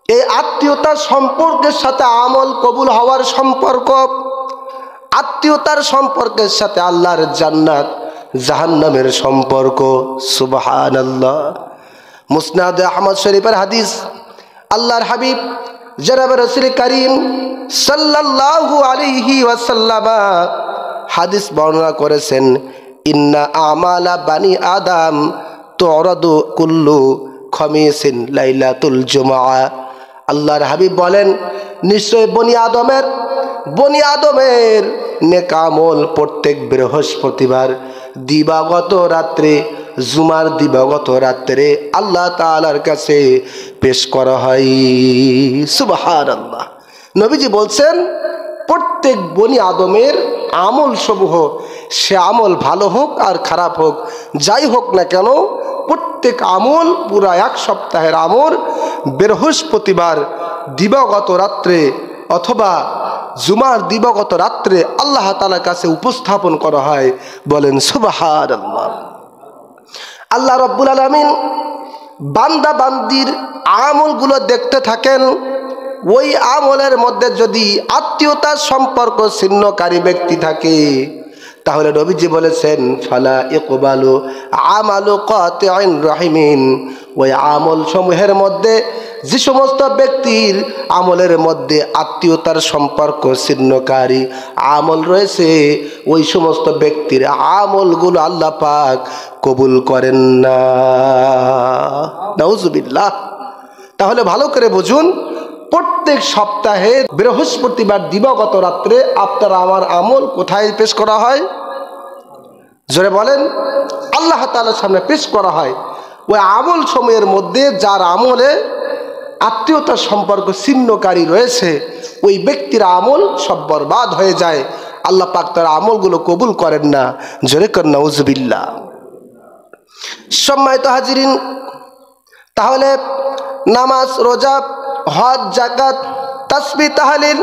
এই আত্মীয়তার সম্পর্কের সাথে আমল কবুল হওয়ার সম্পর্ক, আত্মীয়তার সম্পর্কের সাথে আল্লাহর জান্নাত জাহান্নামের সম্পর্ক। সুবহানাল্লাহ। মুসনাদে আহমদ শরীফের হাদিস, আল্লাহর হাবিব জনাবে রাসূল করিম সাল্লাল্লাহু আলাইহি ওয়াসাল্লাম হাদিস বর্ণনা করেছেন, ইন্না আমালা বানি আদম তুরাদু কুল্লু খামিসিন লাইলাতুল জুমআ। আল্লাহর হাবিব বলেন, নিশ্চয় বনি আদমের নেক আমল প্রত্যেক বৃহস্পতিবার দিবাগত রাত্রে, জুমার দিবাগত রাত্রে আল্লাহ তাআলার কাছে পেশ করা হয়। সুবহানাল্লাহ। নবীজি বলছেন, প্রত্যেক বনি আদমের আমল সমূহ, সে আমল ভালো হোক আর খারাপ হোক, যাই হোক না কেন, প্রত্যেক আমল পুরা এক সপ্তাহের আমল বৃহস্পতিবার দিবাগত রাত্রে অথবা জুমার দিবাগত রাত্রে আল্লাহ তাআলার কাছে উপস্থাপন করা হয়। বলেন সুবহানাল্লাহ। আল্লাহ রাব্বুল আলামিন বান্দা বান্দির আমলগুলো দেখতে থাকেন। ওই আমলের মধ্যে যদি আত্মীয়তার সম্পর্ক ছিন্নকারী ব্যক্তি থাকে, তাহলে নবীজি বলেছেন, ফালা ইকবালু আমালু কাতিইন রাহিমিন। ওই আমল সমূহের মধ্যে যে সমস্ত ব্যক্তির আমলের মধ্যে আত্মীয়তার সম্পর্ক ছিন্নকারী আমল রয়েছে, ওই সমস্ত ব্যক্তির আমলগুলো আল্লাহ পাক কবুল করেন না। নাউজুবিল্লাহ। তাহলে ভালো করে বুঝুন, প্রত্যেক সপ্তাহে বৃহস্পতিবার দিবাগত রাত্রে আপনার আমার আমল কোথায় পেশ করা হয়? জোরে বলেন। আল্লাহ তাআলার সামনে পেশ করা হয়। ওই আমল সময়ের মধ্যে যার আমলে আত্মীয়তার সম্পর্ক ছিন্নকারী রয়েছে, ওই ব্যক্তির আমল সব বরবাদ হয়ে যায়। আল্লাহ পাক তার আমলগুলো কবুল করেন না। জোরে কর নাউজুবিল্লাহ। সম্মানিত হাজিরিন, তাহলে নামাজ, রোজা, হজ, যাকাত, তাসবিহ, তাহলিল,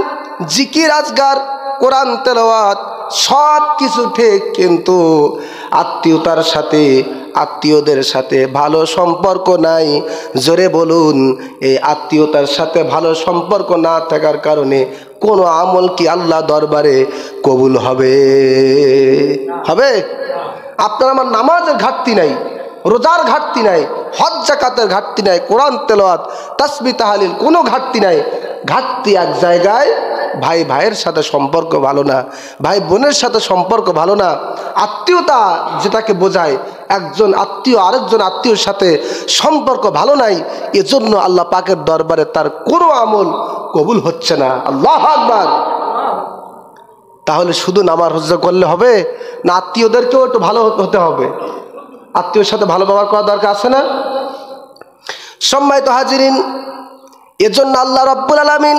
জিকির, আজগার, কোরআন তেলাওয়াত সব কিছু ঠিক, কিন্তু আত্মীয়তার সাথে, আত্মীয়দের সাথে ভালো সম্পর্ক নাই। জোরে বলুন, এই আত্মীয়তার সাথে ভালো সম্পর্ক না থাকার কারণে কোনো আমল কি আল্লাহ দরবারে কবুল হবে? আপনার আমার নামাজের ঘাটতি নাই, রোজার ঘাটতি নাই, হজ যাকাতের ঘাটতি নাই, কোরআন তেলাওয়াত, তাসবিহ, তাহলিল কোনো ঘাটতি নাই। ঘাটতি এক জায়গায়, ভাই ভাইয়ের সাথে সম্পর্ক ভালো না, ভাই বোনের সাথে সম্পর্ক ভালো না। আত্মীয়তা যেটাকে বোঝায়, একজন আত্মীয় আরেকজন আত্মীয়র সাথে সম্পর্ক ভালো নাই, এজন্য আল্লাহ পাকের দরবারে তার কোনো আমল কবুল হচ্ছে না। আল্লাহু আকবার। তাহলে শুধু নামাজ রোজা করলে হবে না? আত্মীয়দেরকেও একটু ভালো হতে হবে, আত্মীয়র সাথে ভালো ব্যবহার করা দরকার আছে না? সম্মানিত হাজিরিন, এজন্য আল্লাহ রাব্বুল আলামিন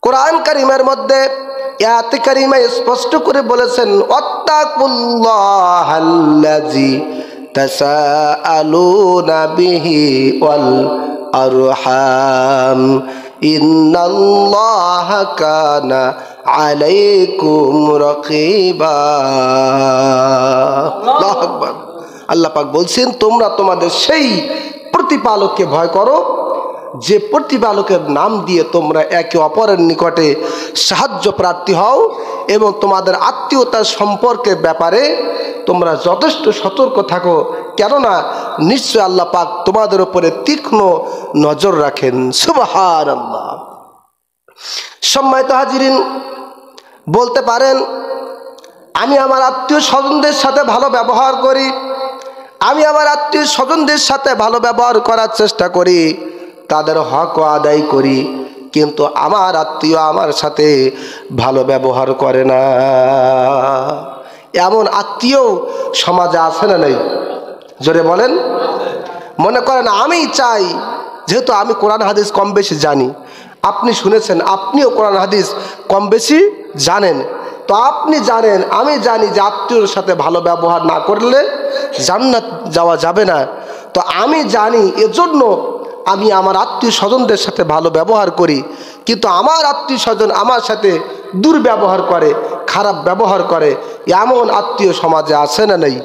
কোরআন কারীমের মধ্যে আয়াতে কারীমা স্পষ্ট করে বলেছেন, ওয়াত্তাকুল্লাহাল্লাযী তাসাআলুনা বিহি ওয়াল আরহাম ইন্নাল্লাহা কানা আলাইকুম রাকিবা। আল্লাহু আকবার। আল্লাহ পাক বলছেন, তোমরা তোমাদের সেই প্রতিপালককে ভয় করো, যে প্রতিপালকের নাম দিয়ে তোমরা একে অপরের নিকটে সাহায্য প্রার্থী হও, এবং তোমাদের আত্মীয়তার সম্পর্কের ব্যাপারে তোমরা যথেষ্ট সতর্ক থাকো, কেননা নিশ্চয় আল্লাহ পাক তোমাদের উপরে তীক্ষ্ণ নজর রাখেন। সুবহানাল্লাহ। সম্মানিত হাজিরিন, বলতে পারেন, আমি আমার আত্মীয় স্বজনদের সাথে ভালো ব্যবহার করি, আমি আমার আত্মীয় স্বজনদের সাথে ভালো ব্যবহার করার চেষ্টা করি, তাদের হক আদায় করি, কিন্তু আমার আত্মীয় আমার সাথে ভালো ব্যবহার করে না। এমন আত্মীয় সমাজে আছে না নেই? জোরে বলেন। মনে করেন আমি চাই, যেহেতু আমি কোরআন হাদিস কম বেশি জানি, আপনি শুনেছেন, আপনিও কোরআন হাদিস কম বেশি জানেন, তো আপনি জানেন, আমি জানি যে আত্মীয়র সাথে ভালো ব্যবহার না করলে জান্নাত যাওয়া যাবে না। তো আমি জানি, এজন্য আমি আমার আত্মীয় স্বজনদের সাথে ভালো ব্যবহার করি, কিন্তু আমার আত্মীয় স্বজন আমার সাথে দুর্ব্যবহার করে, খারাপ ব্যবহার করে, এমন আত্মীয় সমাজে আছে না নেই?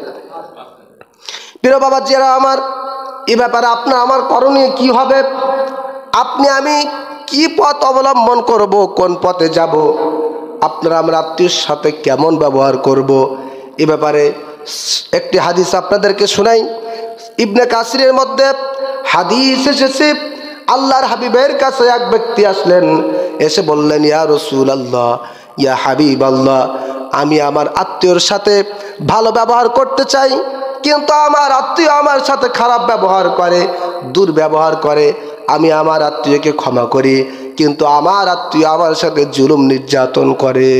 প্রিয় বাবা, যারা আমার, এ ব্যাপারে আপনার আমার করণীয় কি হবে? আপনি আমি কি পথ অবলম্বন করব, কোন পথে যাব, আপনারা আমার আত্মীয়র সাথে কেমন ব্যবহার করব, এ ব্যাপারে একটি হাদিস আপনাদেরকে শোনাই। ইবনে কাসিরের মধ্যে হাদিস এসেছে, আল্লাহর হাবিবের কাছে এক ব্যক্তি আসলেন, এসে বললেন, ইয়া রাসূলুল্লাহ, ইয়া হাবিবাল্লাহ, আমি আমার আত্মীয়র সাথে ভালো ব্যবহার করতে চাই, কিন্তু আমার আত্মীয় আমার সাথে খারাপ ব্যবহার করে, দুর্ব্যবহার করে। আমি আমার আত্মীয়কে ক্ষমা করি, কিন্তু আমার আত্মীয় আমার সাথে জুলুম নির্যাতন করে।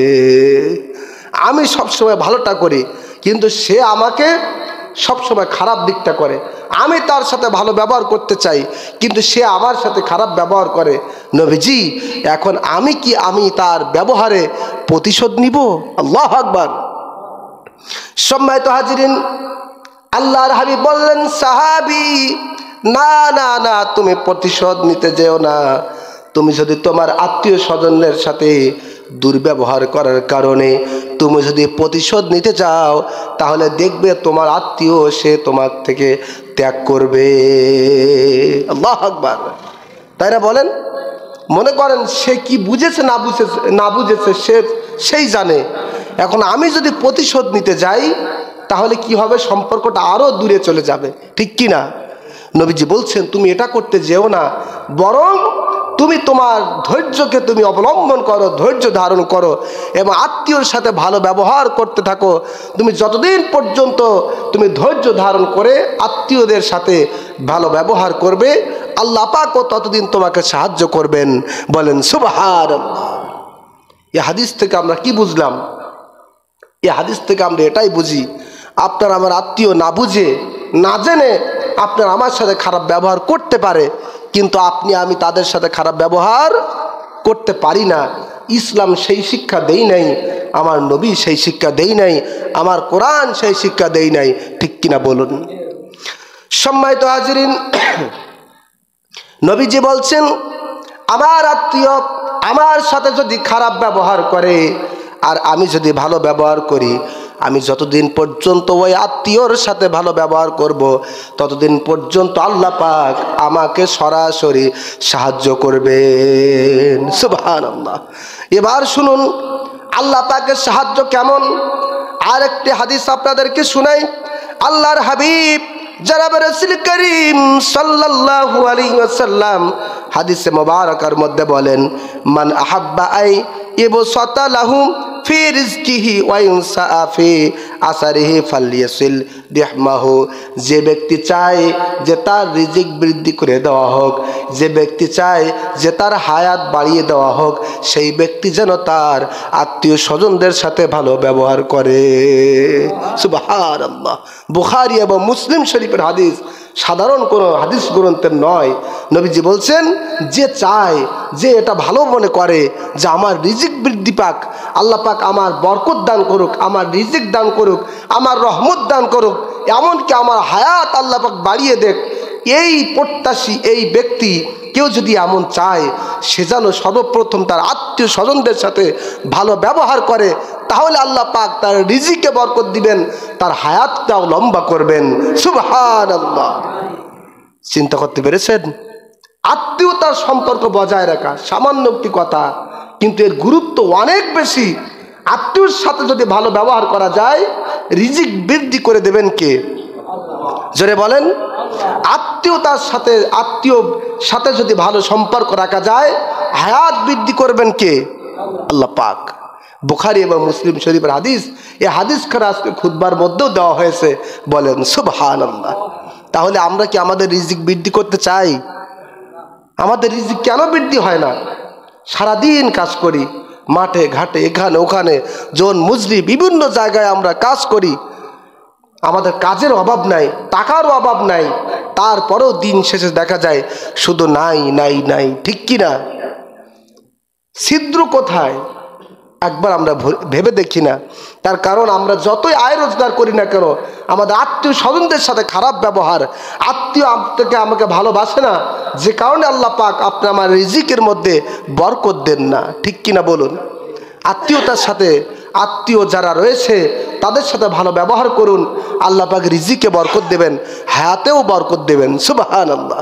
আমি সবসময় ভালোটা করি, কিন্তু সে আমাকে সবসময় খারাপ দিকটা করে। আমি তার সাথে ভালো ব্যবহার করতে চাই, কিন্তু সে আমার সাথে খারাপ ব্যবহার করে। নবীজি, এখন আমি তার ব্যবহারে প্রতিশোধ নিব? আল্লাহু আকবার। সম্মানিত হাজিরিন, আল্লাহর হাবিব বললেন, সাহাবী, না না না, তুমি প্রতিশোধ নিতে যেও না। তুমি যদি তোমার আত্মীয় স্বজনের সাথে দুর্ব্যবহার করার কারণে তুমি যদি প্রতিশোধ নিতে চাও, তাহলে দেখবে তোমার আত্মীয় সে তোমার থেকে ত্যাগ করবে। আল্লাহু আকবার। তাই না বলেন? মনে করেন সে কি বুঝেছে না বুঝেছে সেই জানে। এখন আমি যদি প্রতিশোধ নিতে যাই, তাহলে কি হবে? সম্পর্কটা আরো দূরে চলে যাবে, ঠিক কি না? নবীজি বলছেন, তুমি এটা করতে যেও না, বরং তুমি তোমার ধৈর্যকে তুমি অবলম্বন করো, ধৈর্য ধারণ করো এবং আত্মীয়র সাথে ভালো ব্যবহার করতে থাকো। তুমি যতদিন পর্যন্ত তুমি ধৈর্য ধারণ করে আত্মীয়দের সাথে ভালো ব্যবহার করবে, আল্লাহ পাকও ততদিন তোমাকে সাহায্য করবেন। বলেন সুবহানাল্লাহ। এই হাদিস থেকে আমরা কি বুঝলাম? এই হাদিস থেকে আমরা এটাই বুঝি, আপনার আমার আত্মীয় না বুঝে না জেনে আপনার আমার সাথে খারাপ ব্যবহার করতে পারে, কিন্তু আমি তাদের সাথে খারাপ ব্যবহার করতে পারি না। ইসলাম সেই শিক্ষা দেই নাই, আমার নবী সেই শিক্ষা দেই নাই, আমার কোরআন সেই শিক্ষা দেই নাই, ঠিক কিনা বলুন? সম্মানিত হাজিরিন, নবীজি বলছেন, আমার আত্মীয় আমার সাথে যদি খারাপ ব্যবহার করে আর আমি যদি ভালো ব্যবহার করি, আমি যতদিন পর্যন্ত ওই আত্মীয়র সাথে ভালো ব্যবহার করব, ততদিন পর্যন্ত আল্লাহ পাক আমাকে সরাসরি সাহায্য করবেন। সুবহানাল্লাহ। এবার শুনুন আল্লাহ পাকের সাহায্য কেমন। আরেকটি হাদিস আপনাদেরকে শোনাই। আল্লাহর হাবিব জনাব রাসূল করিম সাল্লাল্লাহু আলাইহি ওয়াসাল্লাম হাদিসে মুবারাকার মধ্যে বলেন, মান আহাব্বা আই ইবসাতা লাহু ফি রিজকিহি ওয়া ইনসা ফি আসারিহি ফালইয়াসিল বিহমাহু। যে ব্যক্তি চায় যে তার রিজিক বৃদ্ধি করে দেওয়া হোক, যে ব্যক্তি চায় যে তার হায়াত বাড়িয়ে দেওয়া হোক, সেই ব্যক্তি যেন তার আত্মীয় স্বজনদের সাথে ভালো ব্যবহার করে। সুবহানাল্লাহ। বুখারী এবং মুসলিম শরীফের হাদিস, সাধারণ কোনো হাদিস গ্রন্থের নয়। নবীজি বলছেন, যে চায়, যে এটা ভালো মনে করে যে আমার রিজিক বৃদ্ধি পাক, আল্লাহ পাক আমার বরকত দান করুক, আমার রিজিক দান করুক, আমার রহমত দান করুক, এমনকি আমার হায়াত আল্লাহ পাক বাড়িয়ে দেখ, এই প্রত্যাশী এই ব্যক্তি কেউ যদি এমন চায়, সে যেন সর্বপ্রথম তার আত্মীয় স্বজনদের সাথে ভালো ব্যবহার করে, তাহলে আল্লাহ পাক তার রিজিকে বরকত দিবেন, তার হায়াতটাও লম্বা করবেন। সুবহানাল্লাহ। চিন্তা করতে পেরেছেন? আত্মীয়তার সম্পর্ক বজায় রাখা সামান্য একটি কথা, কিন্তু এর গুরুত্ব অনেক বেশি। আত্মীয়র সাথে যদি ভালো ব্যবহার করা যায়, রিজিক বৃদ্ধি করে দেবেন কে? জোরে বলেন। আত্মীয়তার সাথে যদি ভালো সম্পর্ক রাখা যায়, হায়াত বৃদ্ধি করবেন কে? আল্লাহ পাক। বুখারী এবং মুসলিম শরীফের হাদিস, এই হাদিস খানা আজকে খুতবার মধ্যেও দেওয়া হয়েছে। বলেন সুবহানাল্লাহ। তাহলে আমরা কি আমাদের রিজিক বৃদ্ধি করতে চাই? আমাদের রিজিক কেন বৃদ্ধি হয় না? সারাদিন কাজ করি, মাঠে ঘাটে এখানে ওখানে, জন মজুরি, বিভিন্ন জায়গায় আমরা কাজ করি, আমাদের কাজের অভাব নাই, টাকারও অভাব নাই, তারপরেও দিন শেষে দেখা যায় শুধু নাই নাই নাই, ঠিক কিনা? ছিদ্র কোথায় একবার আমরা ভেবে দেখি না। তার কারণ আমরা যতই আয় রোজগার করি না কেন, আমাদের আত্মীয় স্বজনদের সাথে খারাপ ব্যবহার, আত্মীয় থেকে আমাকে ভালোবাসে না, যে কারণে আল্লাহ পাক আপনি আমার রিজিকের মধ্যে বরকত দেন না, ঠিক কিনা বলুন? আত্মীয়তার সাথে, আত্মীয় যারা রয়েছে তাদের সাথে ভালো ব্যবহার করুন, আল্লাহ পাক রিজিকে বরকত দেবেন, হায়াতেও বরকত দেবেন। সুবহানাল্লাহ।